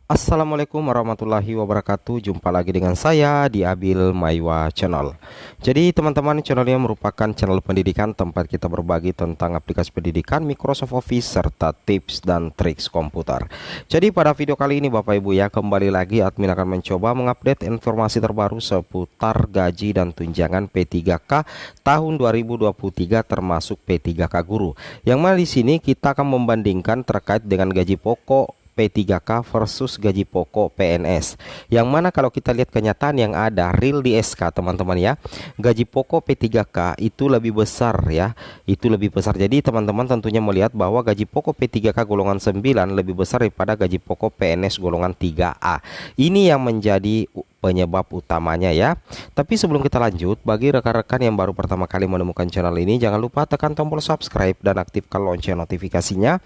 Assalamualaikum warahmatullahi wabarakatuh. Jumpa lagi dengan saya di Abil Maiwa Channel. Jadi teman-teman, channel ini merupakan channel pendidikan tempat kita berbagi tentang aplikasi pendidikan, Microsoft Office, serta tips dan triks komputer. Jadi pada video kali ini Bapak Ibu ya, kembali lagi admin akan mencoba mengupdate informasi terbaru seputar gaji dan tunjangan P3K tahun 2023 termasuk P3K guru. Yang mana di sini kita akan membandingkan terkait dengan gaji pokok P3K versus gaji pokok PNS. Yang mana kalau kita lihat kenyataan yang ada real di SK teman-teman ya, gaji pokok P3K itu lebih besar ya. Itu lebih besar. Jadi teman-teman tentunya melihat bahwa gaji pokok P3K golongan 9 lebih besar daripada gaji pokok PNS golongan 3A. Ini yang menjadi penyebab utamanya ya. Tapi sebelum kita lanjut, bagi rekan-rekan yang baru pertama kali menemukan channel ini, jangan lupa tekan tombol subscribe dan aktifkan lonceng notifikasinya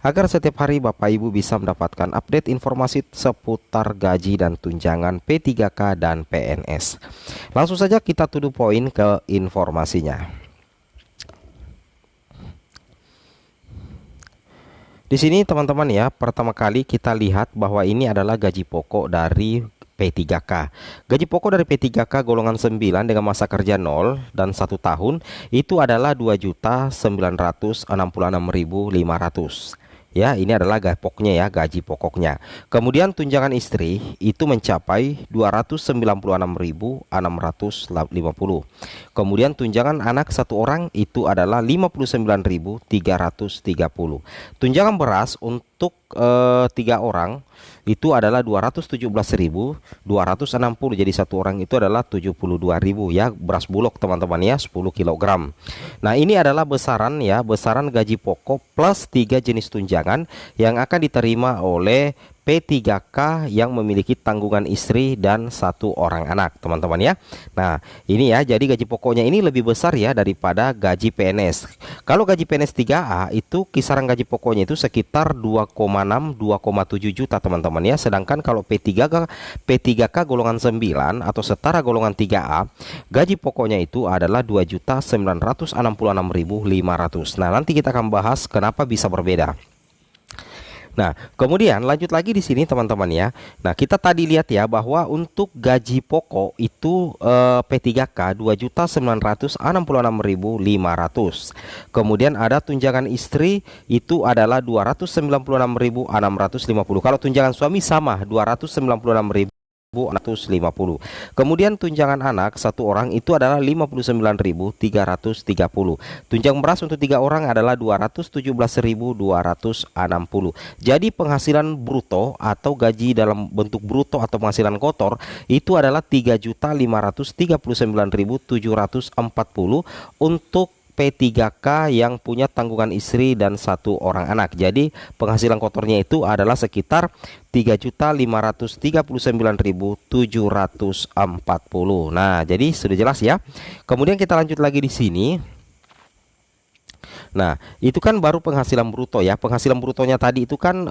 agar setiap hari Bapak Ibu bisa mendapatkan update informasi seputar gaji dan tunjangan P3K dan PNS. Langsung saja kita to the point ke informasinya. Di sini teman-teman ya, pertama kali kita lihat bahwa ini adalah gaji pokok dari P3K. Gaji pokok dari P3K golongan 9 dengan masa kerja 0 dan 1 tahun itu adalah 2.966.500. Ya, ini adalah gaji pokoknya ya, gaji pokoknya. Kemudian tunjangan istri itu mencapai 296.650. Kemudian tunjangan anak satu orang itu adalah 59.330. Tunjangan beras untuk 3 orang itu adalah 217.260. Jadi satu orang itu adalah 72.000 ya, beras bulog teman-teman ya, 10 kg. Nah, ini adalah besaran ya, besaran gaji pokok plus 3 jenis tunjangan yang akan diterima oleh P3K yang memiliki tanggungan istri dan 1 orang anak teman-teman ya. Nah ini ya, jadi gaji pokoknya ini lebih besar ya daripada gaji PNS. Kalau gaji PNS 3A itu kisaran gaji pokoknya itu sekitar 2,6-2,7 juta teman-teman ya. Sedangkan kalau P3K golongan 9 atau setara golongan 3A, gaji pokoknya itu adalah 2.966.500. Nah nanti kita akan bahas kenapa bisa berbeda. Nah, kemudian lanjut lagi di sini teman-teman ya. Nah, kita tadi lihat ya bahwa untuk gaji pokok itu P3K 2.966.500. Kemudian ada tunjangan istri itu adalah 296.650. Kalau tunjangan suami sama 296.650. Kemudian tunjangan anak satu orang itu adalah 59.330. Tunjangan beras untuk 3 orang adalah 217.260. Jadi penghasilan bruto atau gaji dalam bentuk bruto atau penghasilan kotor itu adalah 3.539.740 untuk P3K yang punya tanggungan istri dan 1 orang anak. Jadi penghasilan kotornya itu adalah sekitar 3.539.740. Nah, jadi sudah jelas ya. Kemudian kita lanjut lagi di sini. Nah, itu kan baru penghasilan bruto ya. Penghasilan brutonya tadi itu kan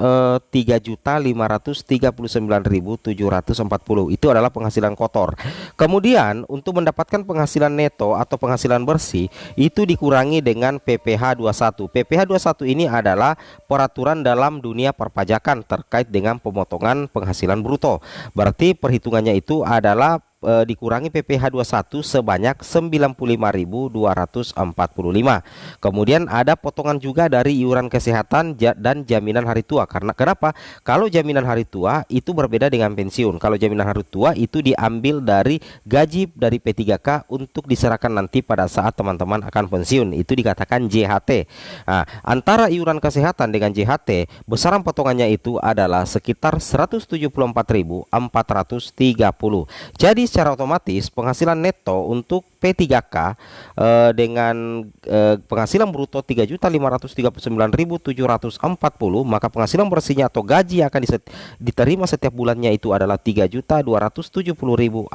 3.539.740. Itu adalah penghasilan kotor. Kemudian untuk mendapatkan penghasilan neto atau penghasilan bersih itu dikurangi dengan PPh 21. PPh 21 ini adalah peraturan dalam dunia perpajakan terkait dengan pemotongan penghasilan bruto. Berarti perhitungannya itu adalah dikurangi PPh 21 sebanyak 95.245. Kemudian ada potongan juga dari iuran kesehatan dan jaminan hari tua. Karena kenapa? Kalau jaminan hari tua itu berbeda dengan pensiun. Kalau jaminan hari tua itu diambil dari gaji dari P3K untuk diserahkan nanti pada saat teman-teman akan pensiun. Itu dikatakan JHT. Nah, antara iuran kesehatan dengan JHT, besaran potongannya itu adalah sekitar 174.430. Jadi secara otomatis penghasilan neto untuk P3K dengan penghasilan bruto 3.539.740, maka penghasilan bersihnya atau gaji yang akan diterima setiap bulannya itu adalah 3.270.065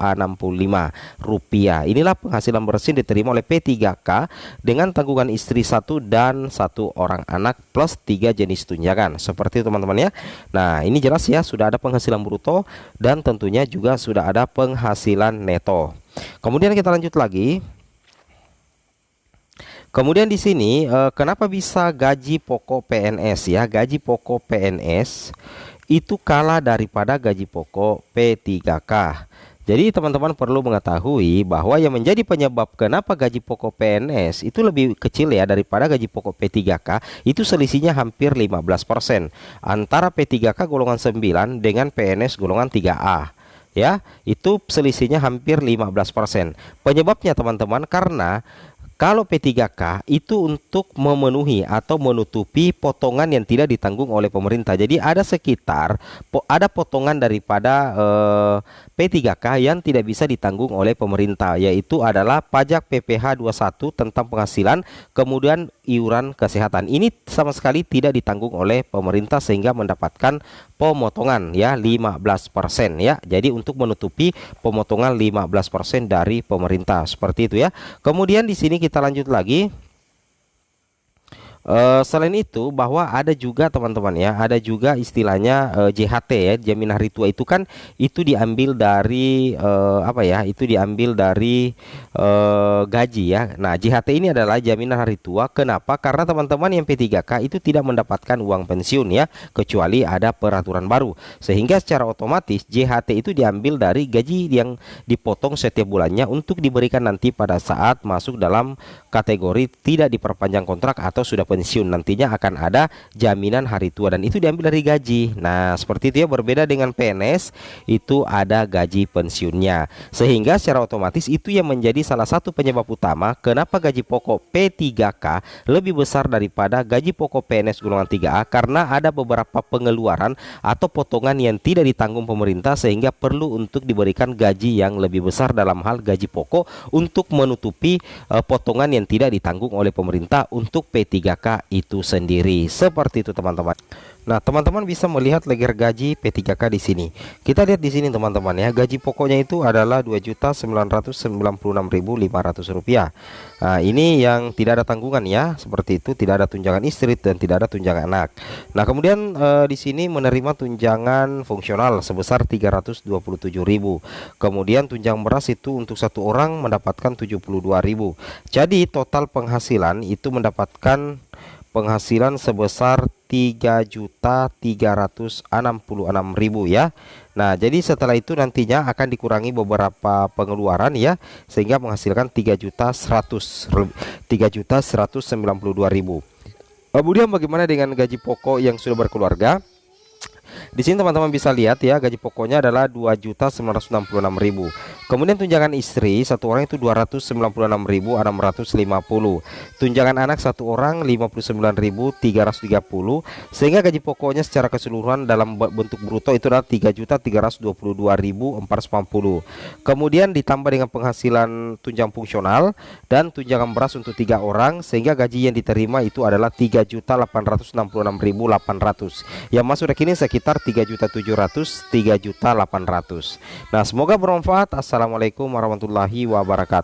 rupiah. Inilah penghasilan bersih diterima oleh P3K dengan tanggungan istri 1 dan 1 orang anak plus 3 jenis tunjangan. Seperti itu teman-teman ya. Nah ini jelas ya, sudah ada penghasilan bruto dan tentunya juga sudah ada penghasilan neto. Kemudian kita lanjut lagi. Kemudian di sini kenapa bisa gaji pokok PNS ya? Gaji pokok PNS itu kalah daripada gaji pokok P3K. Jadi teman-teman perlu mengetahui bahwa yang menjadi penyebab kenapa gaji pokok PNS itu lebih kecil ya daripada gaji pokok P3K, itu selisihnya hampir 15% antara P3K golongan 9 dengan PNS golongan 3A. Ya, itu selisihnya hampir 15%. Penyebabnya teman-teman karena kalau P3K itu untuk memenuhi atau menutupi potongan yang tidak ditanggung oleh pemerintah. Jadi ada sekitar ada potongan daripada P3K yang tidak bisa ditanggung oleh pemerintah, yaitu adalah pajak PPh 21 tentang penghasilan, kemudian iuran kesehatan. Ini sama sekali tidak ditanggung oleh pemerintah sehingga mendapatkan pemotongan ya 15% ya. Jadi untuk menutupi pemotongan 15% dari pemerintah seperti itu ya. Kemudian di sini kita lanjut lagi. Selain itu bahwa ada juga teman-teman ya, ada juga istilahnya JHT ya, jaminan hari tua. Itu kan itu diambil dari apa ya, itu diambil dari gaji ya. Nah, JHT ini adalah jaminan hari tua. Kenapa? Karena teman-teman yang P3K itu tidak mendapatkan uang pensiun ya, kecuali ada peraturan baru, sehingga secara otomatis JHT itu diambil dari gaji yang dipotong setiap bulannya untuk diberikan nanti pada saat masuk dalam kategori tidak diperpanjang kontrak atau sudah pensiun. Nantinya akan ada jaminan hari tua dan itu diambil dari gaji. Nah, seperti itu ya, berbeda dengan PNS itu ada gaji pensiunnya. Sehingga secara otomatis itu yang menjadi salah satu penyebab utama kenapa gaji pokok P3K lebih besar daripada gaji pokok PNS golongan 3A, karena ada beberapa pengeluaran atau potongan yang tidak ditanggung pemerintah sehingga perlu untuk diberikan gaji yang lebih besar dalam hal gaji pokok untuk menutupi potongan yang tidak ditanggung oleh pemerintah untuk P3K itu sendiri. Seperti itu teman-teman. Nah, teman-teman bisa melihat leger gaji P3K di sini. Kita lihat di sini teman-teman ya, gaji pokoknya itu adalah Rp2.996.500. Nah, ini yang tidak ada tanggungan ya, seperti itu, tidak ada tunjangan istri dan tidak ada tunjangan anak. Nah, kemudian di sini menerima tunjangan fungsional sebesar Rp327.000. Kemudian tunjangan beras itu untuk satu orang mendapatkan Rp72.000. Jadi total penghasilan itu mendapatkan penghasilan sebesar Rp3.366.000 ya. Nah, jadi setelah itu nantinya akan dikurangi beberapa pengeluaran ya, sehingga menghasilkan Rp3.192.000. Kemudian bagaimana dengan gaji pokok yang sudah berkeluarga? Di sini teman-teman bisa lihat ya, gaji pokoknya adalah Rp2.966.000. Kemudian tunjangan istri satu orang itu Rp296.650. Tunjangan anak satu orang Rp59.330, sehingga gaji pokoknya secara keseluruhan dalam bentuk bruto itu adalah Rp3.322.490. Kemudian ditambah dengan penghasilan tunjangan fungsional dan tunjangan beras untuk 3 orang, sehingga gaji yang diterima itu adalah Rp3.866.800. Yang masuk rekening sekitar Rp3.700.000, Rp3.800.000. Nah, semoga bermanfaat. Assalamualaikum warahmatullahi wabarakatuh.